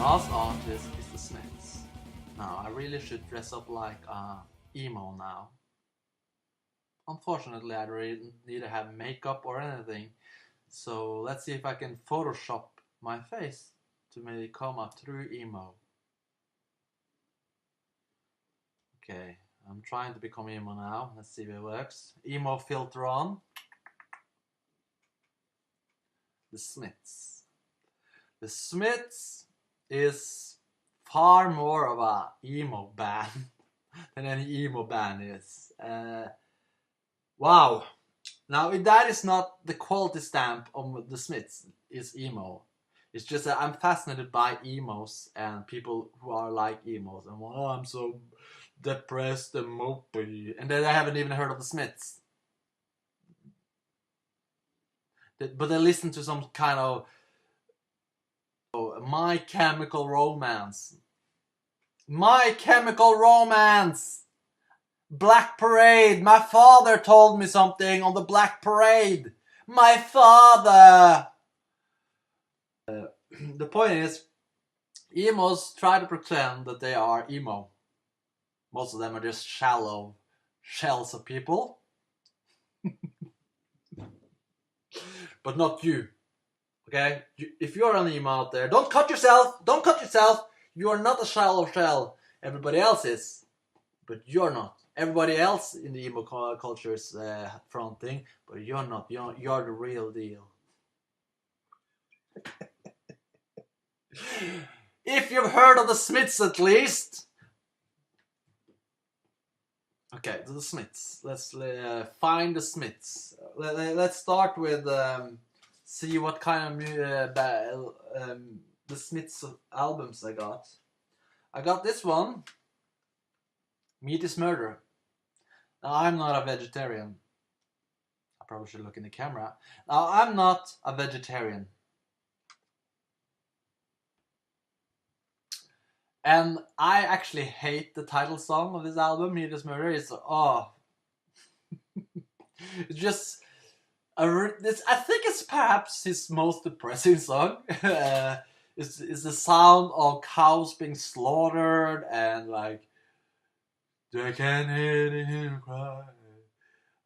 last artist is the Smiths. Now, I really should dress up like emo now. Unfortunately, I don't need to have makeup or anything. So let's see if I can Photoshop my face to maybe come up through emo. Okay, I'm trying to become emo now. Let's see if it works. Emo filter on. The Smiths. The Smiths is far more of a emo band than any emo band is. Wow. Now that is not the quality stamp of the Smiths is emo. It's just that I'm fascinated by emos and people who are like emos and oh, I'm so depressed and mopey, and then I haven't even heard of the Smiths. But they listen to some kind of My Chemical Romance. My Chemical Romance! Black Parade! My father told me something on the Black Parade! My father! The point is, emos try to pretend that they are emo. Most of them are just shallow shells of people. But not you. Okay? If you're an emo out there, don't cut yourself! Don't cut yourself! You are not a shallow shell. Everybody else is. But you're not. Everybody else in the emo culture is fronting, but you're not. You're the real deal. If you've heard of the Smiths at least. Okay, the Smiths. Let's find the Smiths. Let's start with see what kind of the Smiths albums I got. I got this one. Meat is Murder. Now, I'm not a vegetarian. I probably should look in the camera. Now, I'm not a vegetarian. And I actually hate the title song of this album, Meat is Murder. It's, oh. It's just, I think it's perhaps his most depressing song. It's the sound of cows being slaughtered and like, I can hear him cry.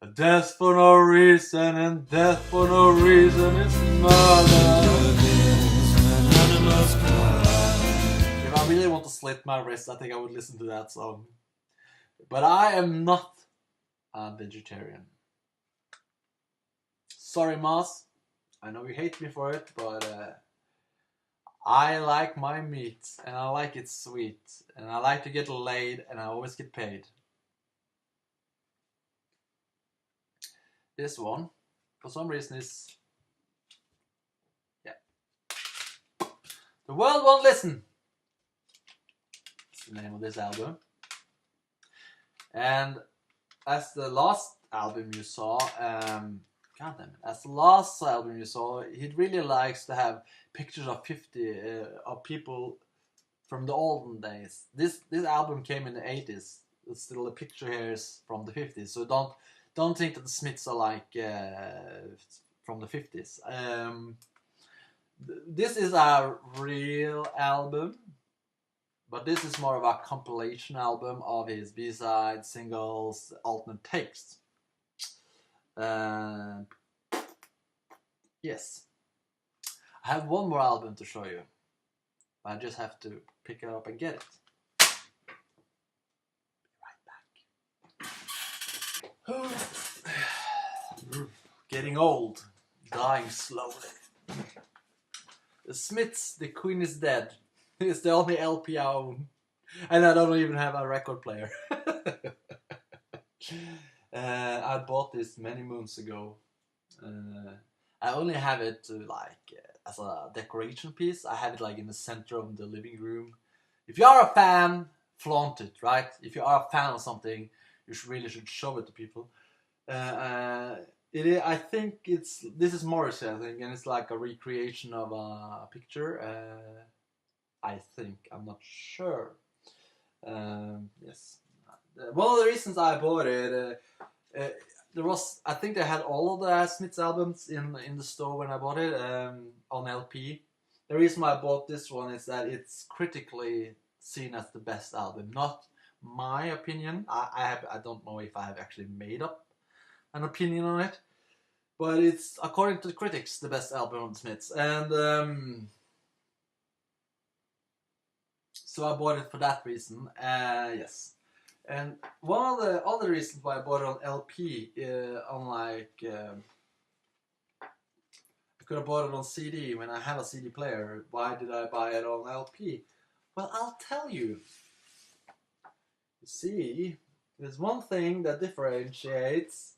A death for no reason, and death for no reason is murder. If I really want to slit my wrist, I think I would listen to that song. But I am not a vegetarian. Sorry, Moss. I know you hate me for it, but I like my meat, and I like it sweet, and I like to get laid, and I always get paid. This one, for some reason, is... yeah. The World Won't Listen. That's the name of this album. And as the last album you saw, as the last album you saw, he really likes to have pictures of 50 of people from the olden days. This album came in the 80s. It's still the picture here is from the 50s. So don't think that the Smiths are like from the 50s. This is a real album, but this is more of a compilation album of his B-sides, singles, alternate takes. Yes. I have one more album to show you. I just have to pick it up and get it. Be right back. Getting old. Dying slowly. The Smiths, The Queen is Dead. It's the only LP I own. And I don't even have a record player. I bought this many moons ago. I only have it to like as a decoration piece. I have it like in the center of the living room. If you are a fan, flaunt it, right? If you are a fan of something, you really should show it to people. I think this is Morrissey, I think, and it's like a recreation of a picture. I think, I'm not sure. Yes. One of the reasons I bought it, I think they had all of the Smiths albums in the store when I bought it on LP, the reason why I bought this one is that it's critically seen as the best album. Not my opinion. I don't know if I have actually made up an opinion on it, but it's, according to the critics, the best album of the Smiths. And so I bought it for that reason. Yes. And one of the other reasons why I bought it on LP, unlike I could have bought it on CD when I have a CD player. Why did I buy it on LP? Well, I'll tell you. You see, there's one thing that differentiates.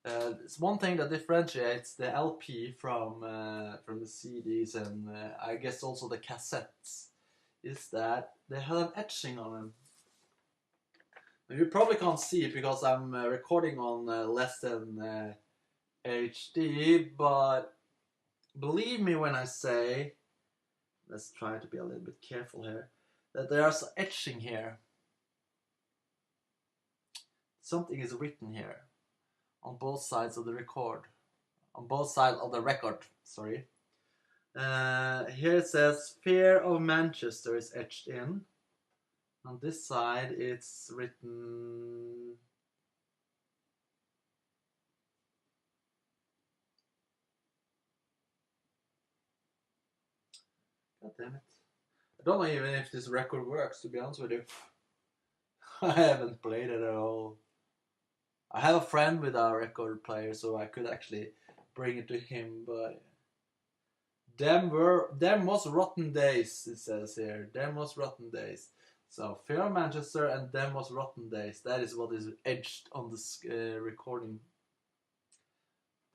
It's one thing that differentiates the LP from the CDs and I guess also the cassettes is that they have an etching on them. You probably can't see it because I'm recording on less than HD, but believe me when I say, let's try to be a little bit careful here, that there's etching here. Something is written here on both sides of the record. On both sides of the record, sorry. Here it says, Fear of Manchester is etched in. On this side it's written God damn it. I don't know even if this record works, to be honest with you. I haven't played it at all. I have a friend with a record player, so I could actually bring it to him, but them was rotten days, it says here. Them was rotten days. So, Fear of Manchester and Them Was Rotten Days. That is what is etched on this recording.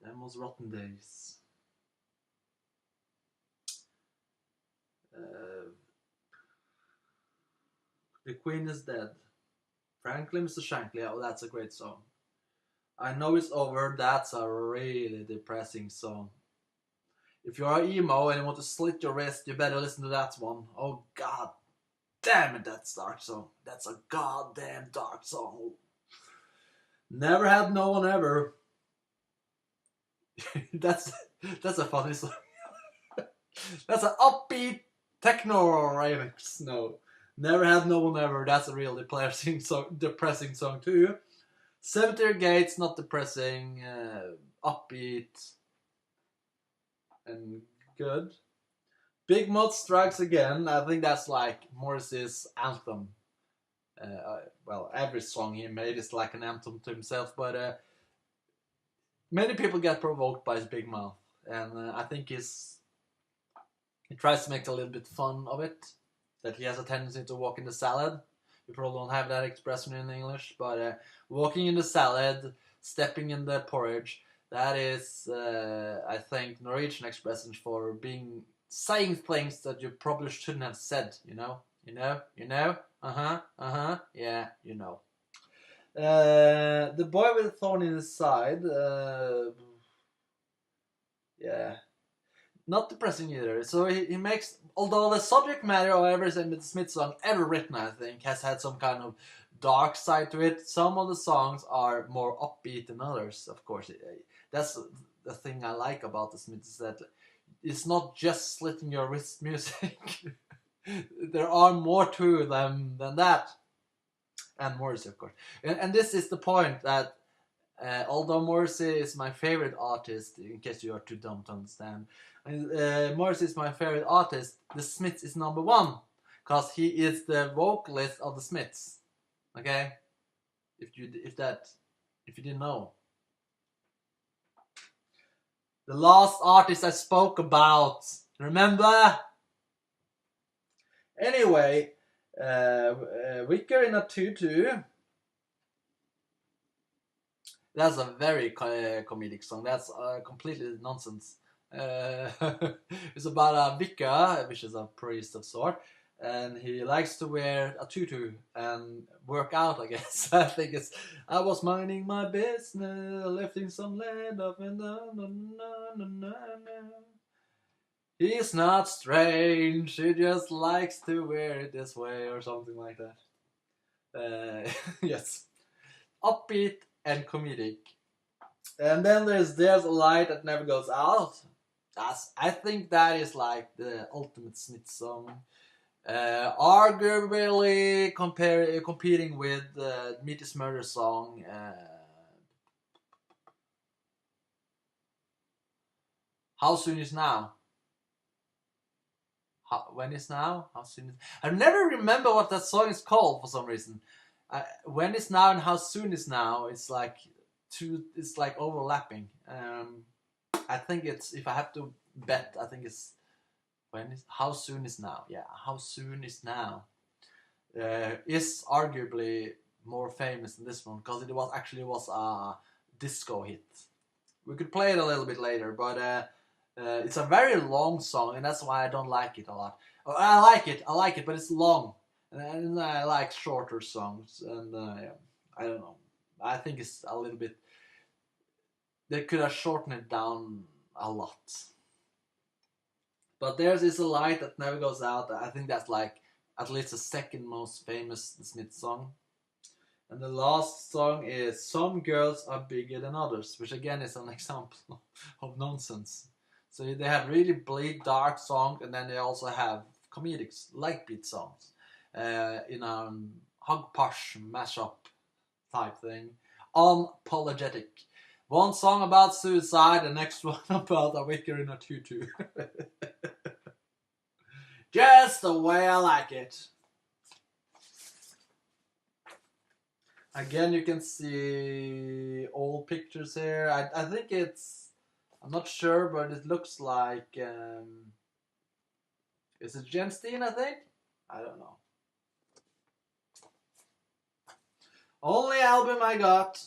Them Was Rotten Days. The Queen is Dead. Frankly, Mr. Shankly. Oh, that's a great song. I Know It's Over. That's a really depressing song. If you are emo and you want to slit your wrist, you better listen to that one. Oh, God. Damn it, that's a dark song. That's a goddamn dark song. Never Had No One Ever. that's a funny song. That's an upbeat techno remix. No. Never Had No One Ever. That's a real depressing song too. Cemetery Gates, not depressing. Upbeat. And good. Big Mouth Strikes Again, I think that's like Morrissey's anthem. Well, every song he made is like an anthem to himself, but many people get provoked by his big mouth, and I think he tries to make a little bit fun of it, that he has a tendency to walk in the salad. You probably don't have that expression in English, but walking in the salad, stepping in the porridge, that is, I think, Norwegian expression for saying things that you probably shouldn't have said, you know, yeah, you know. The Boy with a Thorn in His Side, yeah, not depressing either. So he makes, although the subject matter of every Smith song ever written, I think, has had some kind of dark side to it. Some of the songs are more upbeat than others, of course. That's the thing I like about the Smiths, is that it's not just slitting your wrist music. There are more to them than that. And Morrissey, of course. And this is the point that although Morrissey is my favorite artist, in case you are too dumb to understand, Morrissey is my favorite artist, the Smiths is number one. Because he is the vocalist of the Smiths. Okay? If you didn't know. The last artist I spoke about. Remember? Anyway, Wicker in a Tutu. That's a very comedic song. That's completely nonsense. It's about a vicar, which is a priest of sort, and he likes to wear a tutu and work out, I guess. I think it's, I was minding my business, lifting some lead up and down. He's not strange, he just likes to wear it this way, or something like that. Yes. Upbeat and comedic. And then there's a light that never goes out. I think that is like the ultimate Smith song. Arguably competing with Meat is Murder song. How Soon Is Now? When is now? How soon is... I never remember what that song is called for some reason. When is now and how soon is now? It's like it's like overlapping. I think it's, if I have to bet, I think it's how soon is now. Yeah, how soon is now is arguably more famous than this one because it was a disco hit. We could play it a little bit later, but it's a very long song, and that's why I don't like it a lot. I like it, but it's long, and I like shorter songs. And yeah, I don't know. I think it's a little bit. They could have shortened it down a lot. But Theirs Is a Light That Never Goes Out. I think that's like at least the second most famous Smith song. And the last song is Some Girls Are Bigger Than Others, which again is an example of nonsense. So they have really bleak, dark songs, and then they also have comedic, light beat songs in a hog posh mashup type thing. Unapologetic. One song about suicide, the next one about a wicker in a tutu. Just the way I like it. Again, you can see old pictures here. I think it's, I'm not sure, but it looks like, is it Jenstein, I think? I don't know. Only album I got,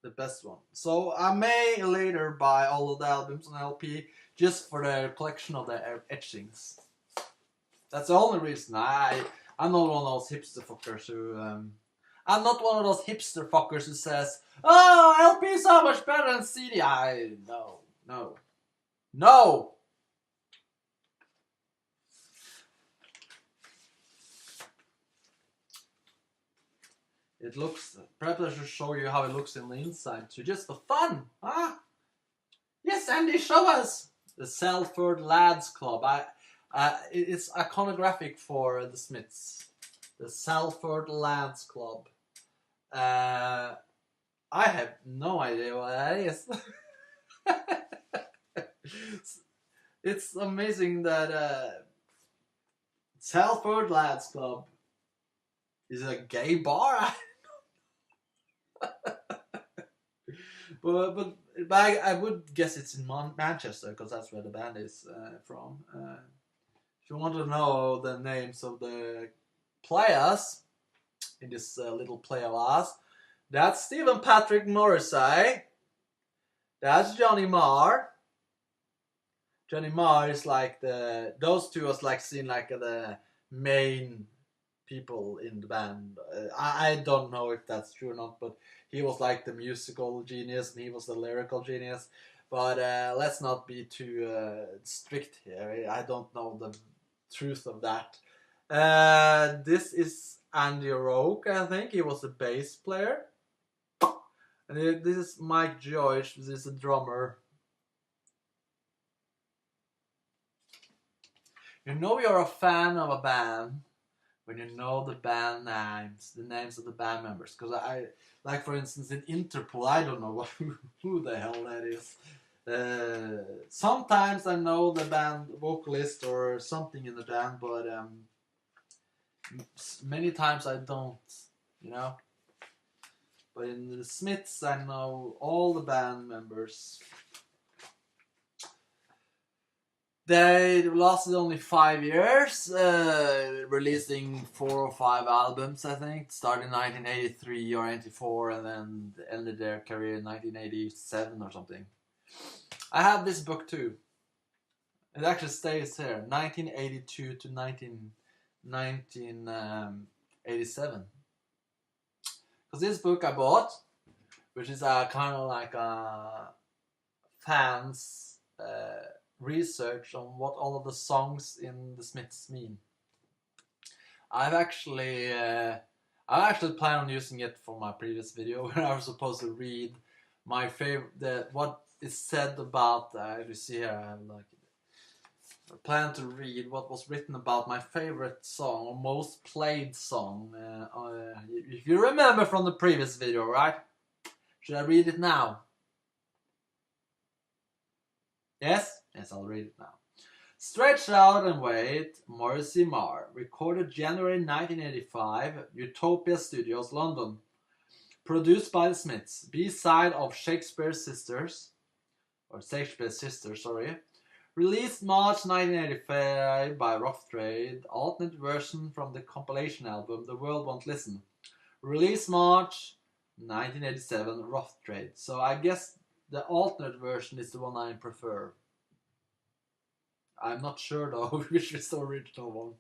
the best one. So I may later buy all of the albums on LP just for the collection of the etchings. That's the only reason. I'm not one of those hipster fuckers who... I'm not one of those hipster fuckers who says, "Oh, LP is so much better than CD." No. It looks. Perhaps I should show you how it looks in the inside too, just for fun, huh? Yes, Andy, show us the Salford Lads Club. It's iconographic for the Smiths. The Salford Lads Club. I have no idea what that is. It's amazing that Salford Lads Club is a gay bar. but I would guess it's in Manchester because that's where the band is from. If you want to know the names of the players in this little play of ours, that's Stephen Patrick Morrissey. That's Johnny Marr. Johnny Marr is like those two was like seen like the main people in the band. I don't know if that's true or not, but he was like the musical genius and he was the lyrical genius. But let's not be too strict here. I don't know the truth of that. This is Andy Roque, I think. He was the bass player. And this is Mike George. This is a drummer. You know you're a fan of a band when you know the band names, the names of the band members. Because like for instance in Interpol, I don't know who the hell that is. Sometimes I know the band vocalist or something in the band, but many times I don't, you know. But in the Smiths, I know all the band members. They lasted only 5 years, releasing 4 or 5 albums, I think. Started in 1983 or 84 and then ended their career in 1987 or something. I have this book too. It actually stays here, 1982 to 1987. Because this book I bought, which is a kind of like a fans research on what all of the songs in the Smiths mean. I actually plan on using it for my previous video where I was supposed to read my favorite, what is said about you see here, I plan to read what was written about my favorite song or most played song. If you remember from the previous video, right? Should I read it now? Yes? Yes, I'll read it now. Stretch Out and Wait, Morrissey Marr, recorded January 1985, Utopia Studios, London. Produced by the Smiths, B-side of Shakespeare's Sisters, sorry. Released March 1985 by Rough Trade, alternate version from the compilation album The World Won't Listen. Released March 1987, Rough Trade. So I guess the alternate version is the one I prefer. I'm not sure though which is the original one.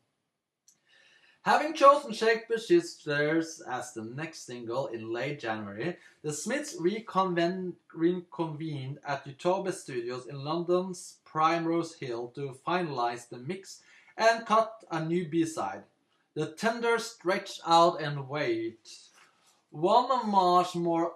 Having chosen Shakespeare's Sisters as the next single in late January, the Smiths reconvened at Utopia Studios in London's Primrose Hill to finalize the mix and cut a new B-side, The Tender Stretch Out and Wait. One of Marr's more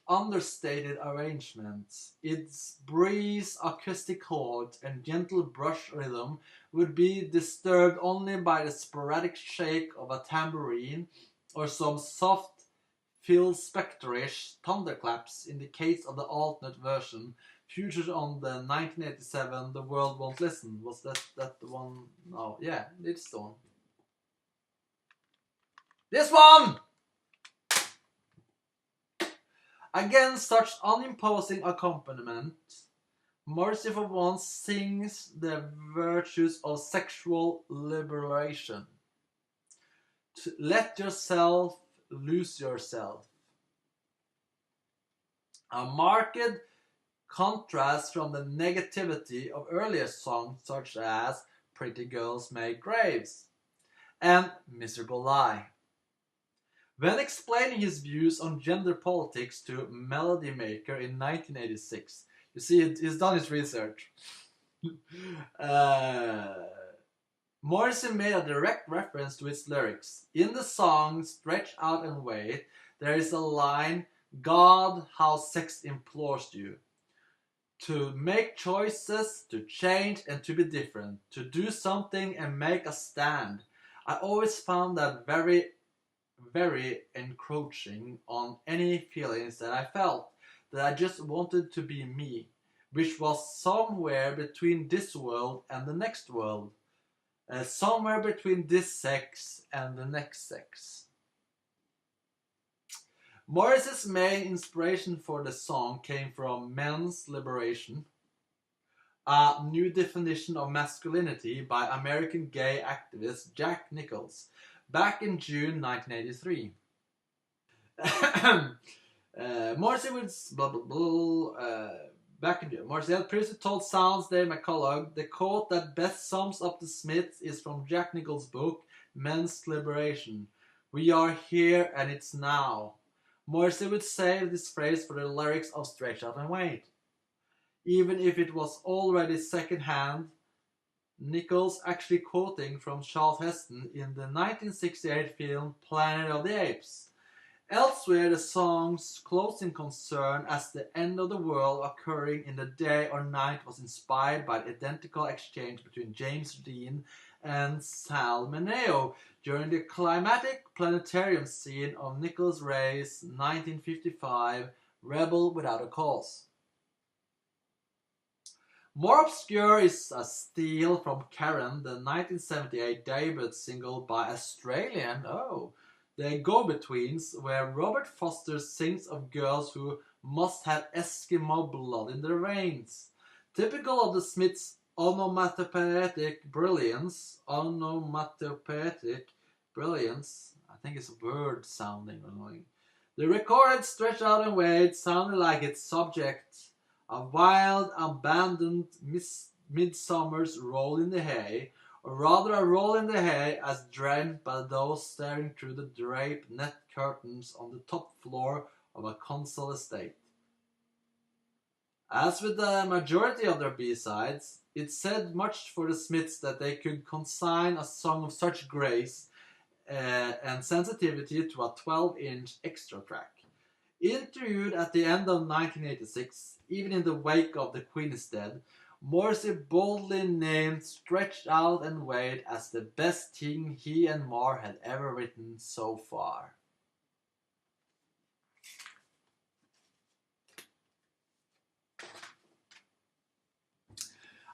understated arrangements, its breeze, acoustic chords, and gentle brush rhythm would be disturbed only by the sporadic shake of a tambourine or some soft Phil Spector-ish thunderclaps in the case of the alternate version featured on the 1987 The World Won't Listen. Was that the one? No, yeah, it's the one. This one! Against such unimposing accompaniment, Morrissey for once sings the virtues of sexual liberation. To let yourself lose yourself. A marked contrast from the negativity of earlier songs such as Pretty Girls Make Graves and Miserable Lie. When explaining his views on gender politics to Melody Maker in 1986, you see, he's done his research. Morrissey made a direct reference to its lyrics. In the song Stretch Out and Wait, there is a line, God, how sex implores you. To make choices, to change and to be different. To do something and make a stand. I always found that very encroaching on any feelings that I felt, that I just wanted to be me, which was somewhere between this world and the next world, somewhere between this sex and the next sex. Morris's main inspiration for the song came from Men's Liberation, a new definition of masculinity by American gay activist Jack Nichols, back in June 1983. Morrissey was back in June. Morrissey had previously told Sounds Dave McCullough the quote that best sums up the Smiths is from Jack Nichols' book Men's Liberation. We are here and it's now. Morrissey would save this phrase for the lyrics of Stretch Out and Wait. Even if it was already second-hand, Nichols actually quoting from Charles Heston in the 1968 film Planet of the Apes. Elsewhere, the song's closing concern as the end of the world occurring in the day or night was inspired by the identical exchange between James Dean and Sal Mineo during the climatic planetarium scene of Nichols' Ray's 1955 Rebel Without a Cause. More obscure is A Steal from Karen, the 1978 debut single by Australian, the Go-Betweens, where Robert Foster sings of girls who must have Eskimo blood in their veins. Typical of the Smiths' onomatopoetic brilliance, I think it's word sounding annoying. The recorded Stretch Out and Wait sounded like its subject, a wild, abandoned midsummer's roll in the hay, or rather a roll in the hay as dreamt by those staring through the draped net curtains on the top floor of a console estate. As with the majority of their B-sides, it said much for the Smiths that they could consign a song of such grace and sensitivity to a 12-inch extra track. Interviewed at the end of 1986, even in the wake of The Queen is Dead, Morrissey boldly named Stretched Out and Wait as the best thing he and Marr had ever written so far.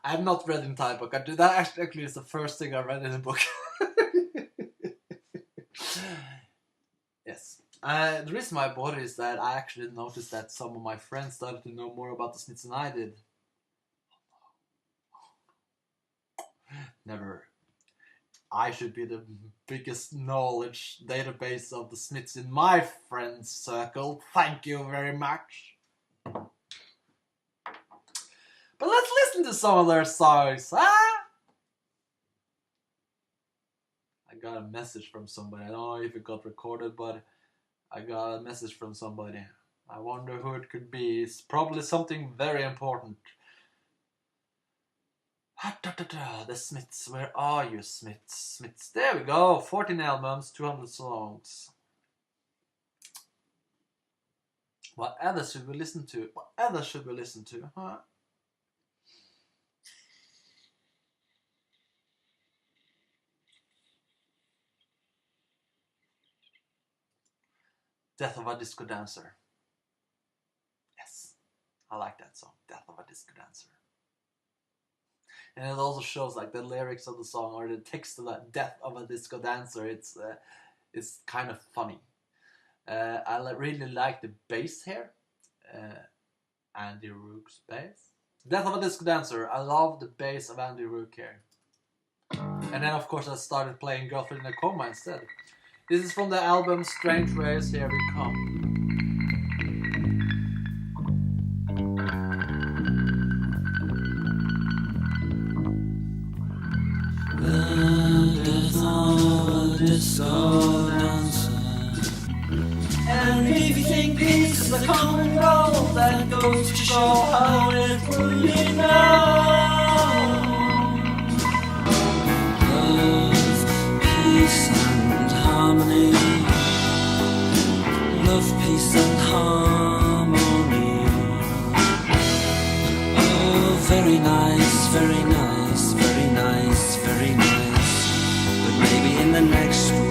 I have not read the entire book. That actually is the first thing I read in the book. Yes. The reason why I bought it is that I actually noticed that some of my friends started to know more about the Smiths than I did. Never. I should be the biggest knowledge database of the Smiths in my friends circle. Thank you very much. But let's listen to some of their songs, huh? I got a message from somebody. I don't know if it got recorded, but I got a message from somebody. I wonder who it could be. It's probably something very important. The Smiths. Where are you, Smiths? Smiths. There we go. 14 albums, 200 songs. What others should we listen to? What others should we listen to, huh? Death of a Disco Dancer. Yes, I like that song. Death of a Disco Dancer. And it also shows like the lyrics of the song or the text of that Death of a Disco Dancer. It's kind of funny. I really like the bass here. Andy Rook's bass. Death of a Disco Dancer. I love the bass of Andy Rook here. And then of course I started playing Girlfriend in a Coma instead. This is from the album Strange Ways, Here We Come. The death of a disco dancer. And if you think this is a common role, that goes to show how it really knows. Love, peace and harmony. Love, peace and harmony. Oh, very nice, very nice, very nice, very nice. But maybe in the next world.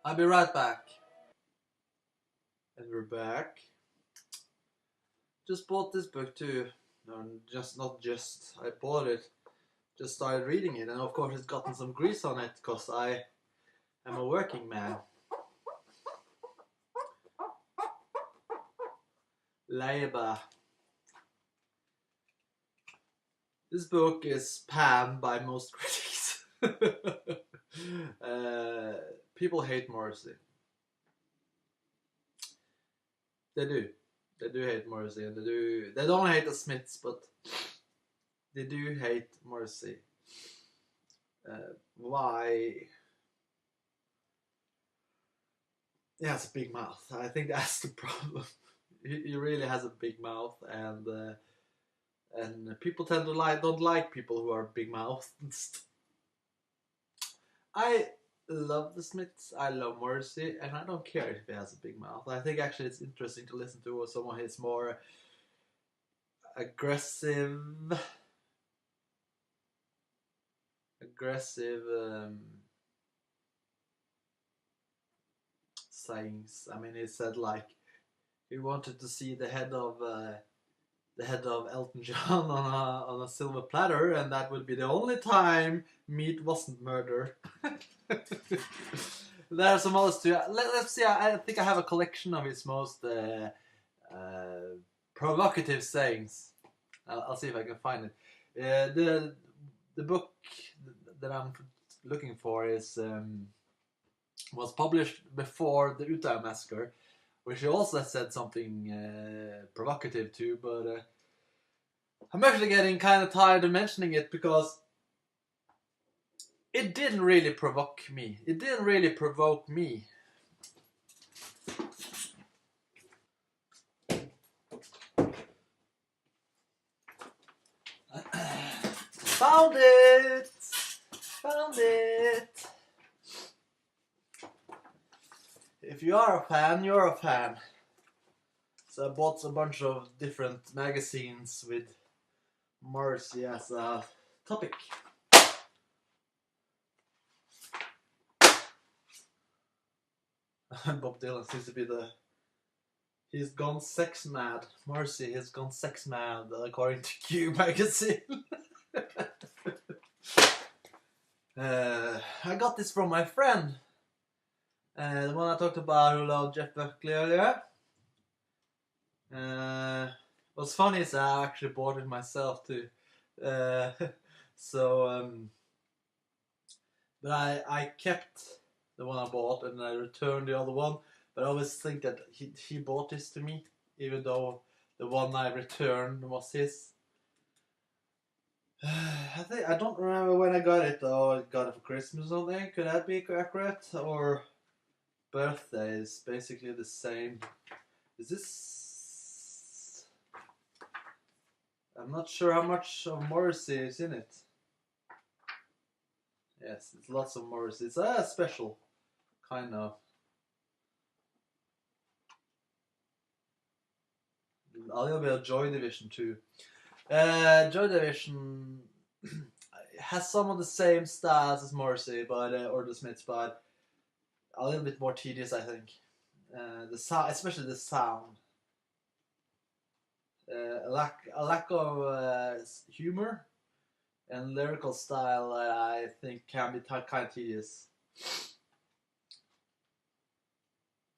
I'll be right back. And we're back. Just bought this book too. No, I bought it. Just started reading it, and of course it's gotten some grease on it because I am a working man. Labor. This book is panned by most critics. People hate Morrissey. They do. They do hate Morrissey, and they don't hate the Smiths, but they do hate Morrissey. Why? He has a big mouth. I think that's the problem. He really has a big mouth, and people tend to don't like people who are big mouthed. I love the Smiths, I love Morrissey, and I don't care if he has a big mouth. I think actually it's interesting to listen to someone who's more aggressive sayings. I mean, he said like he wanted to see the head of Elton John on a silver platter, and that would be the only time meat wasn't murder. There are some others too. Let's see. I think I have a collection of his most provocative sayings. I'll see if I can find it. The book that I'm looking for is was published before the Utah massacre, which he also said something provocative too, but I'm actually getting kind of tired of mentioning it because it didn't really provoke me. It didn't really provoke me. Found it! Found it! If you are a fan, you're a fan. So I bought a bunch of different magazines with Morrissey as a topic. Bob Dylan seems to be he's gone sex mad. Morrissey has gone sex mad according to Q magazine. I got this from my friend. The one I talked about who loved Jeff Buckley earlier. What's funny is I actually bought it myself too. But I kept the one I bought and I returned the other one. But I always think that he bought this to me, even though the one I returned was his. I don't remember when I got it though. I got it for Christmas or something. Could that be accurate? Or birthday is basically the same. Is this? I'm not sure how much of Morrissey is in it. Yes, it's lots of Morrissey. It's a special kind of. A little bit of Joy Division too. Joy Division has some of the same styles as Morrissey, but or the Smiths, but a little bit more tedious, I think. The sound, especially the sound, a lack of humor and lyrical style that I think can be kind of tedious.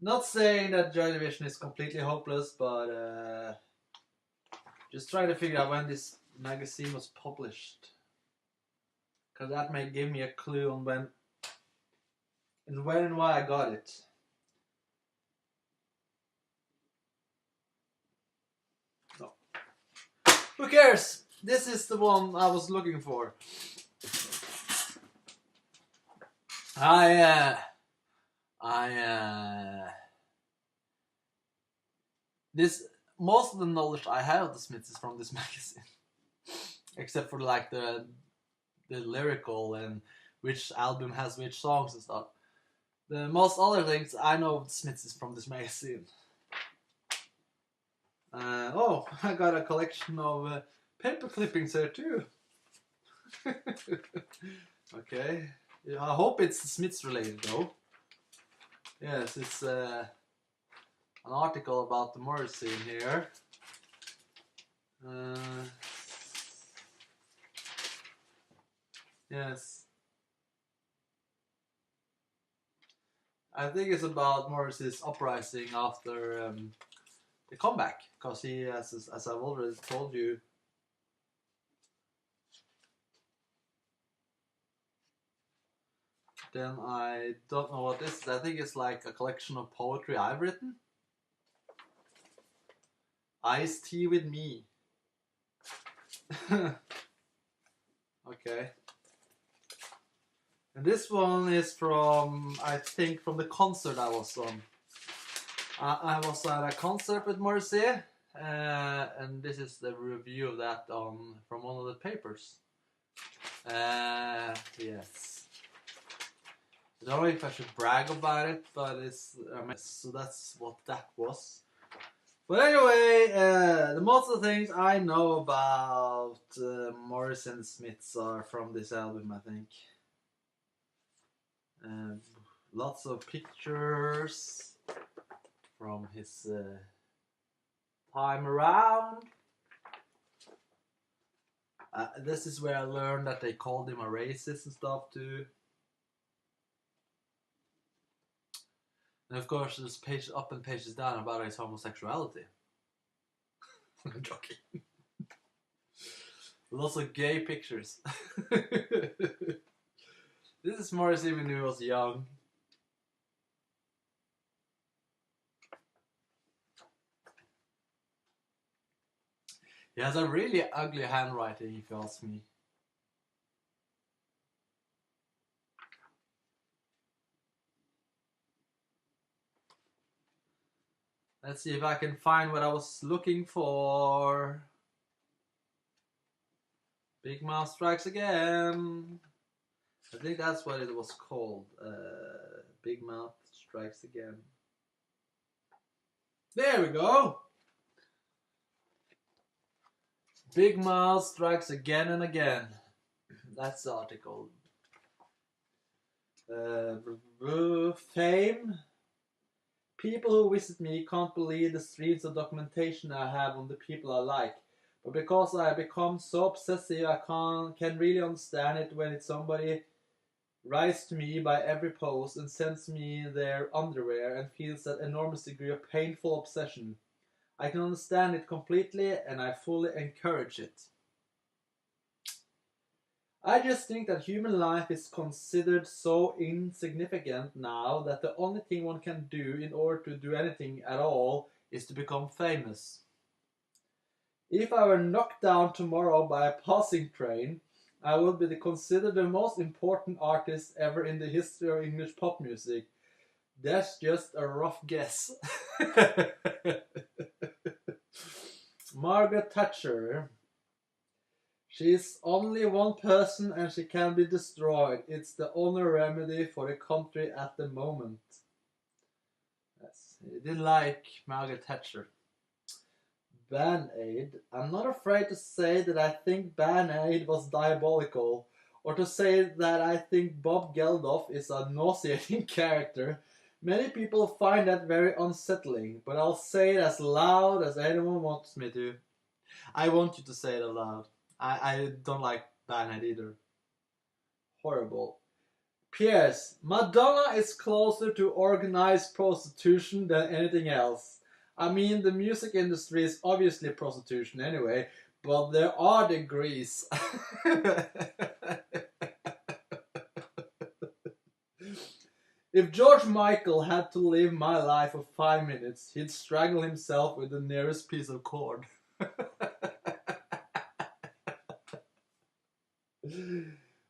Not saying that Joy Division is completely hopeless, but just trying to figure out when this magazine was published, because that may give me a clue on when and why I got it. No. Who cares? This is the one I was looking for. Most of the knowledge I have of the Smiths is from this magazine, except for like the lyrical and which album has which songs and stuff. The most other things I know of the Smiths is from this magazine. Oh, I got a collection of paper clippings here too. Okay, I hope it's Smiths related though. Yes, it's an article about the Morrissey in here. Yes. I think it's about Morrissey's uprising after the comeback, because he, as I've already told you, then I don't know what this is. I think it's like a collection of poetry I've written. Iced tea with me. Okay. And this one is from, I think, from the concert I was on. I was at a concert with Morrissey, and this is the review of that from one of the papers. Yes. I don't know if I should brag about it, but it's so that's what that was. But anyway, the most of the things I know about Morrissey and the Smiths are from this album, I think. Lots of pictures from his time around. This is where I learned that they called him a racist and stuff too. And of course, there's pages up and pages down about his homosexuality. I'm joking. Lots of gay pictures. This is Morrissey when he was young. He has a really ugly handwriting, if you ask me. Let's see if I can find what I was looking for. Big Mouth Strikes Again. I think that's what it was called. Big Mouth Strikes Again. There we go. Big Mouth Strikes Again and Again. That's the article. Fame. People who visit me can't believe the streams of documentation I have on the people I like. But because I become so obsessive, I can really understand it when it's somebody writes to me by every post and sends me their underwear and feels that enormous degree of painful obsession. I can understand it completely and I fully encourage it. I just think that human life is considered so insignificant now that the only thing one can do in order to do anything at all is to become famous. If I were knocked down tomorrow by a passing train, I would be considered the most important artist ever in the history of English pop music. That's just a rough guess. Margaret Thatcher. She's only one person and she can be destroyed. It's the only remedy for the country at the moment. Yes, he didn't like Margaret Thatcher. Band-Aid. I'm not afraid to say that I think Band-Aid was diabolical, or to say that I think Bob Geldof is a nauseating character. Many people find that very unsettling, but I'll say it as loud as anyone wants me to. I want you to say it aloud. I don't like Band-Aid either. Horrible. P.S. Madonna is closer to organized prostitution than anything else. I mean, the music industry is obviously prostitution anyway, but there are degrees. If George Michael had to live my life for 5 minutes, he'd strangle himself with the nearest piece of cord.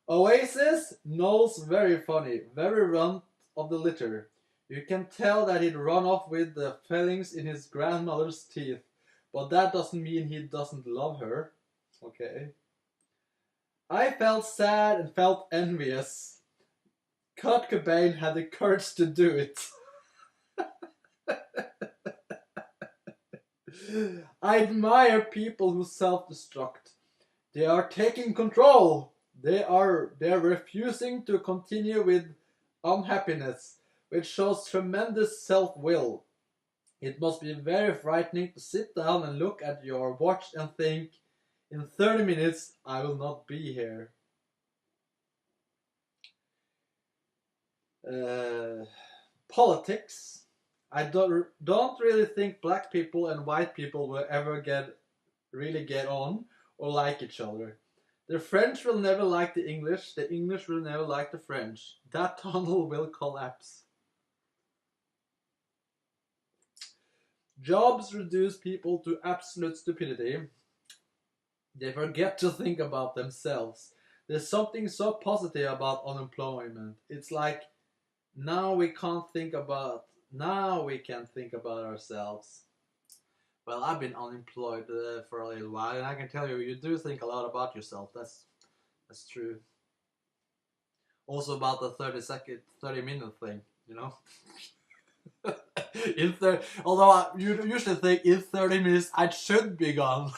Oasis? Noel's very funny, very runt of the litter. You can tell that he'd run off with the fillings in his grandmother's teeth, but that doesn't mean he doesn't love her. Okay. I felt sad and felt envious. Kurt Cobain had the courage to do it. I admire people who self-destruct. They are taking control. They're refusing to continue with unhappiness, which shows tremendous self-will. It must be very frightening to sit down and look at your watch and think, in 30 minutes I will not be here. Politics. I don't really think black people and white people will ever really get on or like each other. The French will never like the English will never like the French. That tunnel will collapse. Jobs reduce people to absolute stupidity. They forget to think about themselves. There's something so positive about unemployment. It's like, now we can think about ourselves. Well, I've been unemployed for a little while, and I can tell you, you do think a lot about yourself. That's true. Also about the 30-minute thing, you know. Although you usually think in 30 minutes I should be gone.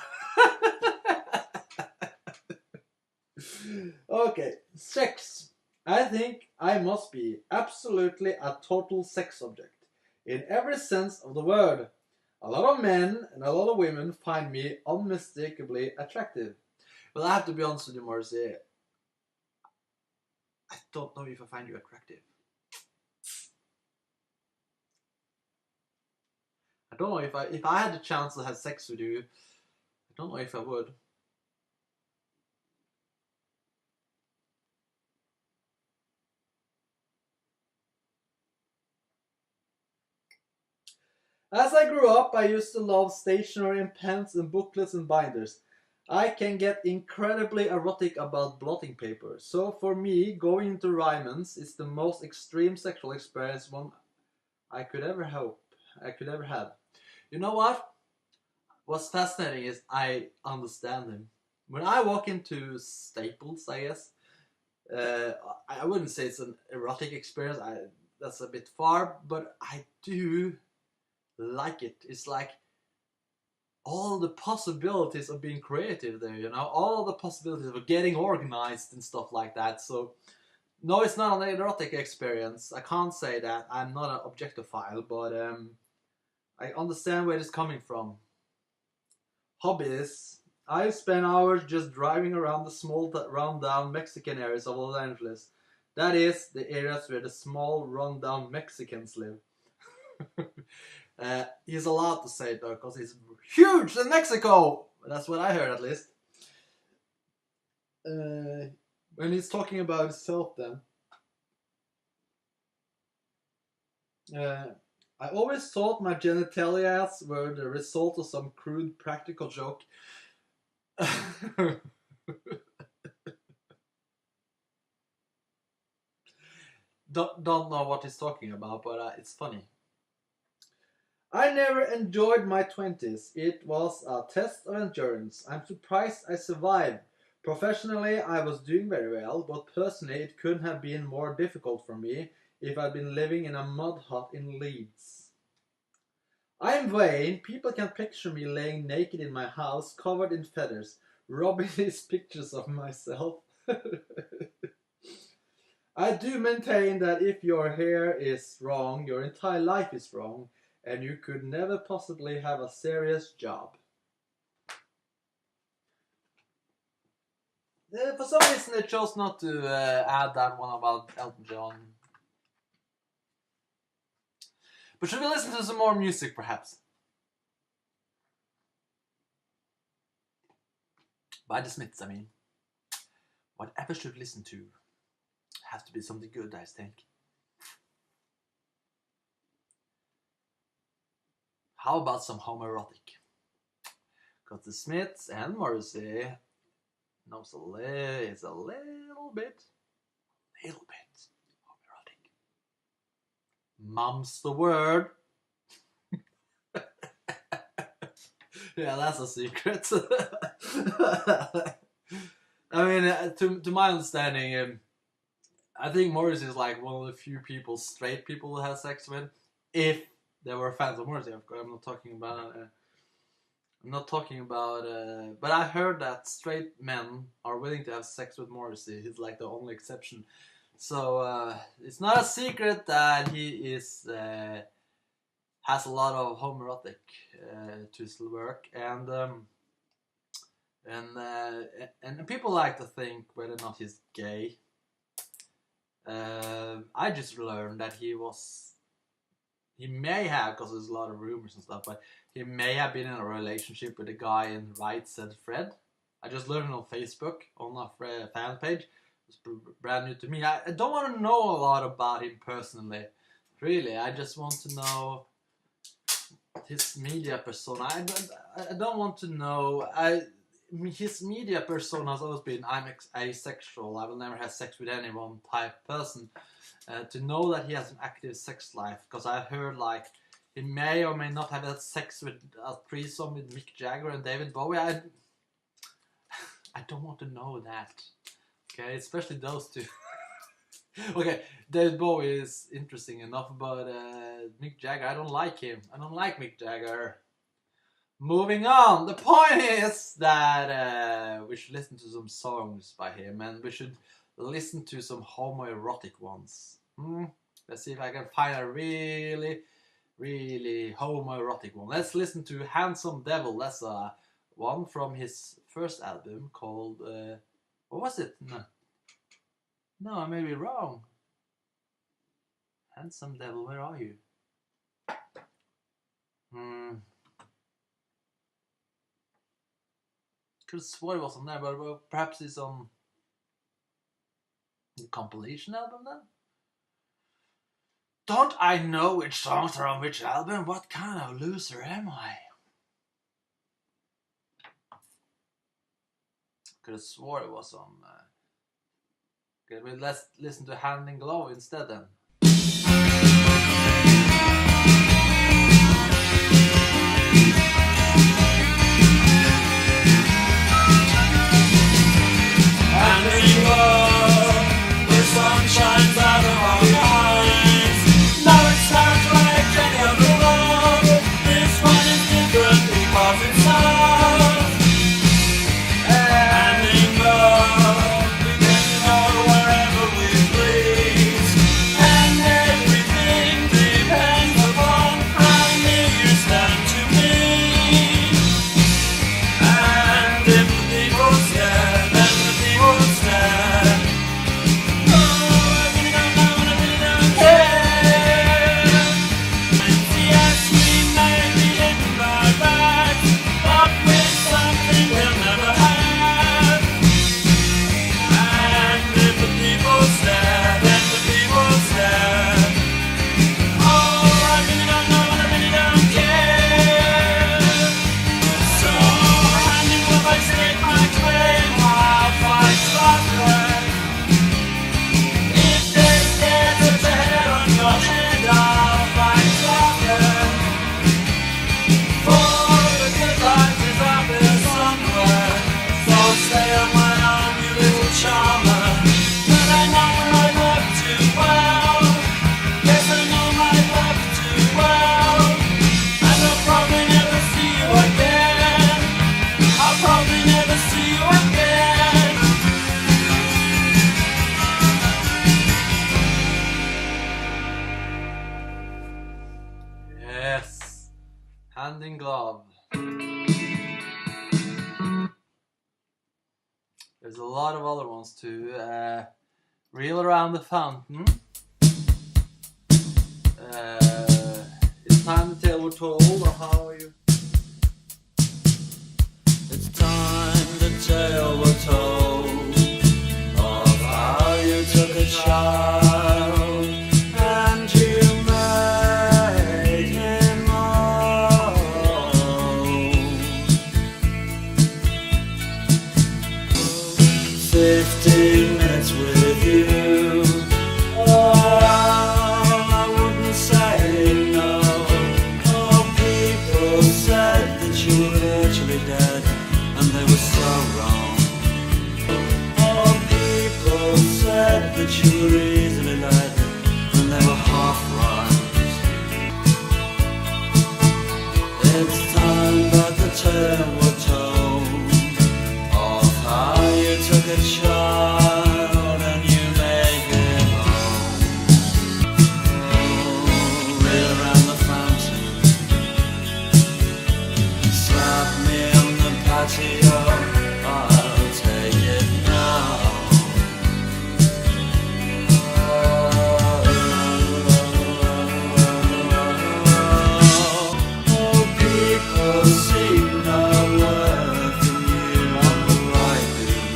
Okay, sex. I think I must be absolutely a total sex object. In every sense of the word. A lot of men and a lot of women find me unmistakably attractive. Well, I have to be honest with you, Marcy. I don't know if I find you attractive. I don't know if I had the chance to have sex with you, I don't know if I would. As I grew up, I used to love stationery and pens and booklets and binders. I can get incredibly erotic about blotting paper. So for me, going into Ryman's is the most extreme sexual experience one I could ever hope I could ever have. You know what? What's fascinating is I understand him. When I walk into Staples, I guess, uh, I wouldn't say it's an erotic experience. That's a bit far, but I do like it. It's like all the possibilities of being creative there, you know, all the possibilities of getting organized and stuff like that. So, no, it's not an erotic experience. I can't say that. I'm not an objectophile, but I understand where it's coming from. Hobbies. I spend hours just driving around the small, rundown Mexican areas of Los Angeles. That is, the areas where the small, rundown Mexicans live. He's allowed to say it though, because he's huge in Mexico! That's what I heard at least. When he's talking about himself then. Uh, I always thought my genitalia were the result of some crude practical joke. Don't know what he's talking about, but it's funny. I never enjoyed my 20s. It was a test of endurance. I'm surprised I survived. Professionally, I was doing very well, but personally, it couldn't have been more difficult for me if I'd been living in a mud hut in Leeds. I'm vain. People can picture me laying naked in my house, covered in feathers, rubbing these pictures of myself. I do maintain that if your hair is wrong, your entire life is wrong, and you could never possibly have a serious job. For some reason, they chose not to add that one about Elton John. But should we listen to some more music, perhaps? By the Smiths, I mean. Whatever should we listen to? Has to be something good, I think. How about some homoerotic? Because the Smiths and Morrissey knows it's a little bit homoerotic. Mum's the word. Yeah, that's a secret. I mean, to my understanding, I think Morrissey is like one of the few people, straight people, who have sex with. If they were fans of Morrissey, of course. I'm not talking about. But I heard that straight men are willing to have sex with Morrissey. He's like the only exception. So it's not a secret that he is has a lot of homoerotic to his work, and people like to think whether or not he's gay. I just learned that he may have, because there's a lot of rumors and stuff, but he may have been in a relationship with a guy in Right Said Fred. I just learned it on Facebook, on a fan page. It's brand new to me. I don't want to know a lot about him personally. Really, I just want to know his media persona. I don't want to know. His media persona has always been, I'm asexual, I will never have sex with anyone type person. To know that he has an active sex life, because I heard like he may or may not have had sex with a threesome with Mick Jagger and David Bowie. I don't want to know that. Okay, especially those two. Okay, David Bowie is interesting enough, but Mick Jagger, I don't like him. I don't like Mick Jagger. Moving on. The point is that we should listen to some songs by him, and we should listen to some homoerotic ones. Let's see if I can find a really, really homoerotic one. Let's listen to Handsome Devil. That's one from his first album called... what was it? No, I may be wrong. Handsome Devil, where are you? Could have sworn it was on there, but perhaps it's on the compilation album then? Don't I know which songs are on which album? What kind of loser am I? Could have swore it was on. Okay, well, let's listen to Hand in Glove instead then. Hand in glove, the sun shines out of our eyes. Now it's time to like any other love. This one is different because it's ours. Hand in glove, we can go wherever we please. And everything depends upon how near you stand to me. And if the people stare, then the people stare. Oh, I really don't know and I really don't care. Yes, we may be hidden by back, but with something we'll never have. And if the people stare, then the people stare. Oh, I really don't know and I really don't care. So, hand in glove, I stake my claim, I'll fight Scotland. If they dare touch a hair on your head, I'll fight Scotland. For the good life is out there somewhere, so stay on my arm, you little charmer. But I know my love too well. Yes, I know my love too well. And I'll probably never see you again. I'll probably never see you again. Yes, Hand in Glove. There's a lot of other ones too. Reel Around the Fountain. It's time to tell we're told, or how are you? It's time the tale we're told of how you took a child and you made him old. 15 minutes with you. Oh, I wouldn't say no. Oh, people said that you were virtually dead, and they were so wrong. Oh, people said that you were easily led, and they were half right. It's time that the tale we're told of how you took a child and you made him home. Oh, reel around the fountain, slap me on the patio, I'll take it now. Oh, people see no worth in you on the right beat.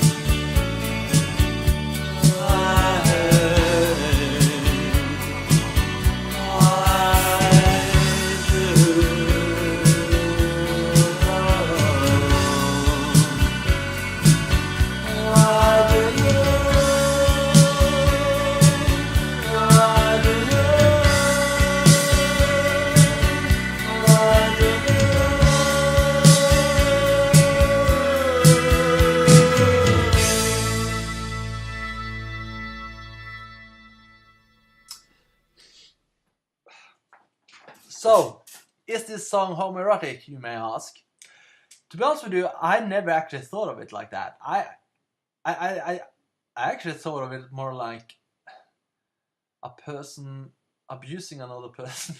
So, is this song homoerotic, you may ask? To be honest with you, I never actually thought of it like that. I actually thought of it more like a person abusing another person.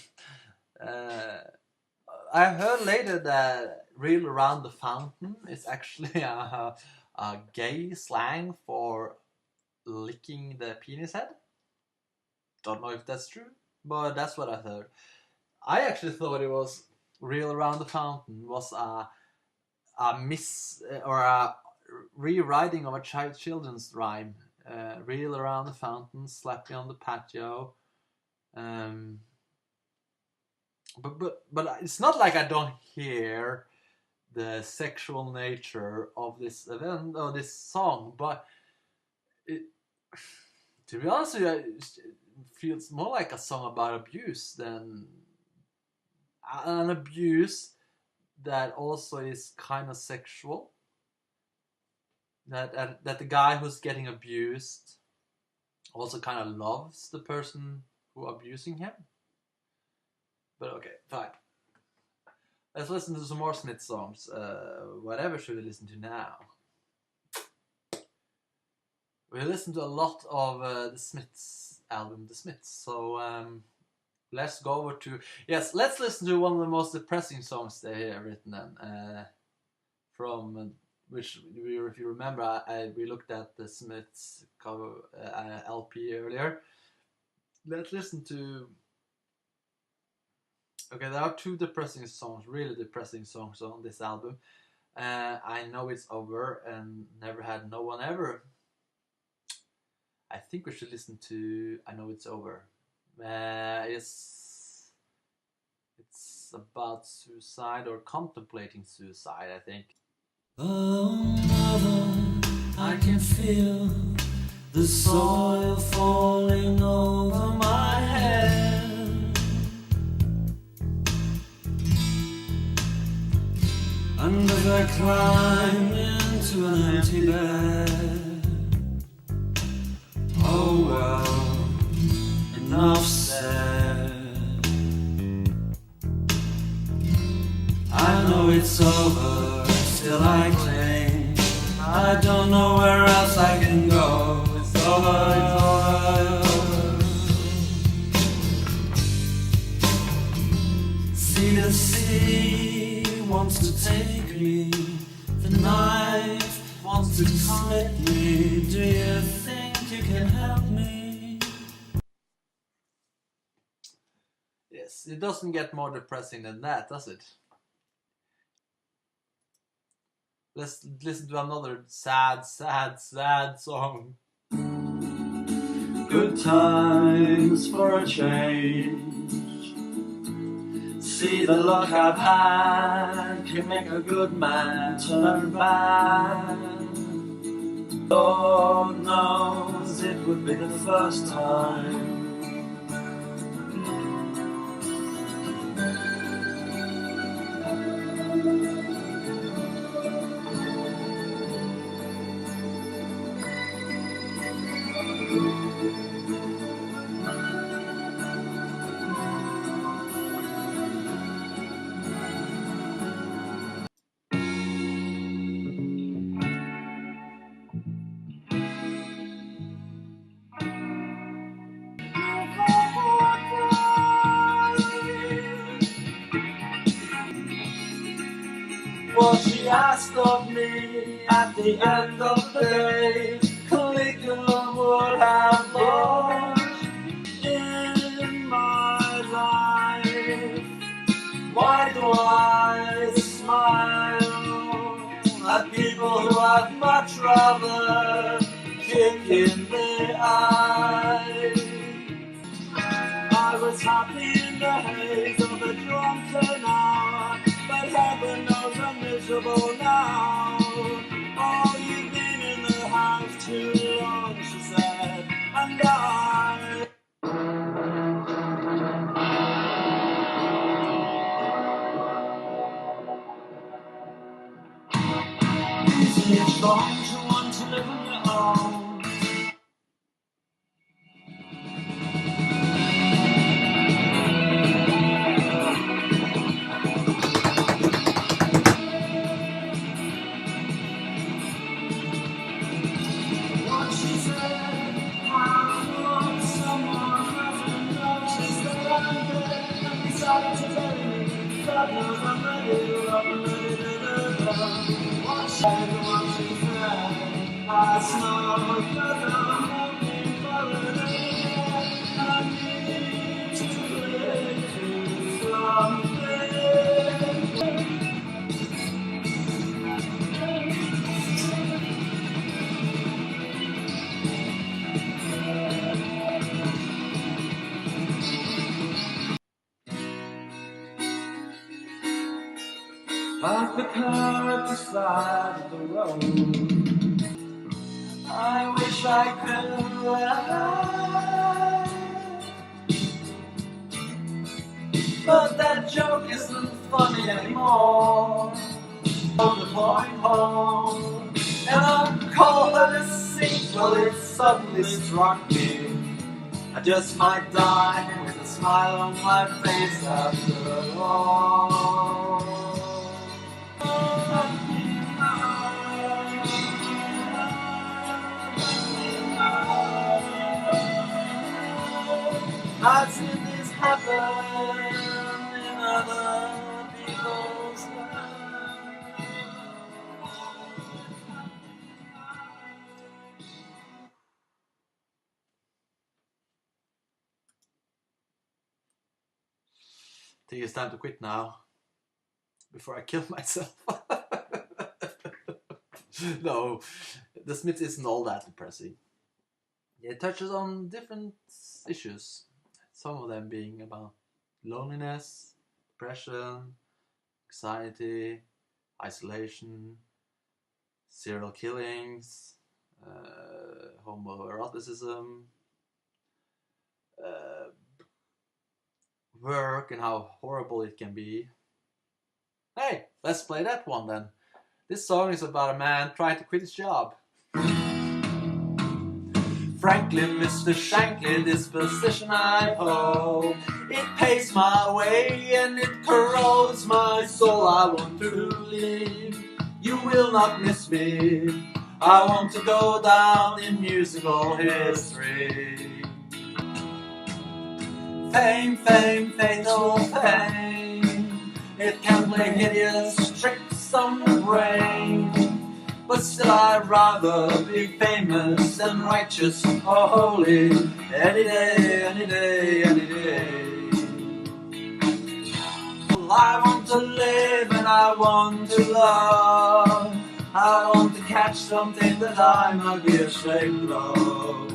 I heard later that Reel Around the Fountain is actually a gay slang for licking the penis head. Don't know if that's true, but that's what I heard. I actually thought it was Reel Around the Fountain was a rewriting of a children's rhyme. Reel around the fountain, slap me on the patio. But it's not like I don't hear the sexual nature of this event or this song, but to be honest with you, it feels more like a song about abuse than an abuse that also is kind of sexual. That the guy who's getting abused also kind of loves the person who abusing him. But okay, fine. Let's listen to some more Smith songs. Whatever should we listen to now? We listened to a lot of the Smiths album, The Smiths. So let's go over to... Yes, let's listen to one of the most depressing songs they have written then. From... which, if you remember, we looked at the Smiths cover LP earlier. Let's listen to... Okay, there are two depressing songs, really depressing songs on this album. I Know It's Over and Never Had No One Ever. I think we should listen to I Know It's Over. It's about suicide or contemplating suicide, I think. Oh, mother, I can feel the soil falling over my head, and as I climb into an empty bed, oh well, enough said. I know it's over, still I cling. I don't know where else I can go. It's over, it's over. See, the sea wants to take me. The knife wants to slit me. Do you think you can help me? Yes, it doesn't get more depressing than that, does it? Let's listen to another sad, sad, sad song. Good times for a change. See, the luck I've had can make a good man turn bad. Lord knows it would be the first time. What she asked of me at the end of the day, Caligula would have launched in my life. Why do I smile at people who I'd much rather kick in the eye? I was happy in the haze of a drunken hour, but heaven knows I'm miserable now. Oh, you've been in the house too long, she said, and I... Easy it's wrong to want to live on your own. parked the car at the side of the road. I wish I could laugh, but that joke isn't funny anymore. The point home, and I'll call her a sequel. It suddenly struck me I just might die with a smile on my face after all. I've seen this happen in other people's lives. I think it's time to quit now, before I kill myself. No, The Smiths isn't all that depressing. It touches on different issues, some of them being about loneliness, depression, anxiety, isolation, serial killings, homoeroticism, work and how horrible it can be. Hey, let's play that one then. This song is about a man trying to quit his job. Frankly, Mr. Shankly, this position I hold, it pays my way and it corrodes my soul. I want to leave, you will not miss me. I want to go down in musical history. Fame, fame, fatal fame, it can play hideous tricks on the brain. But still I'd rather be famous than righteous or holy any day, any day, any day. I want to live and I want to love. I want to catch something that I might be ashamed of.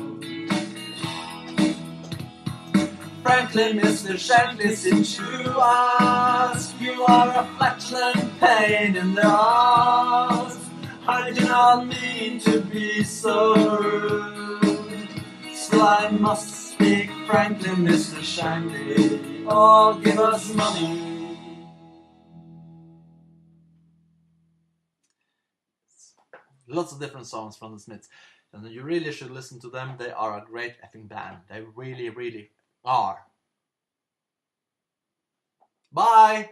Frankly, Mr. Shankly, since you ask, you are a flatulent pain in the arse. I do not mean to be so rude, still I must speak frankly, Mr. Shankly. Oh, give us money. Lots of different songs from the Smiths, and you really should listen to them. They are a great effing band. They really, really are. Bye!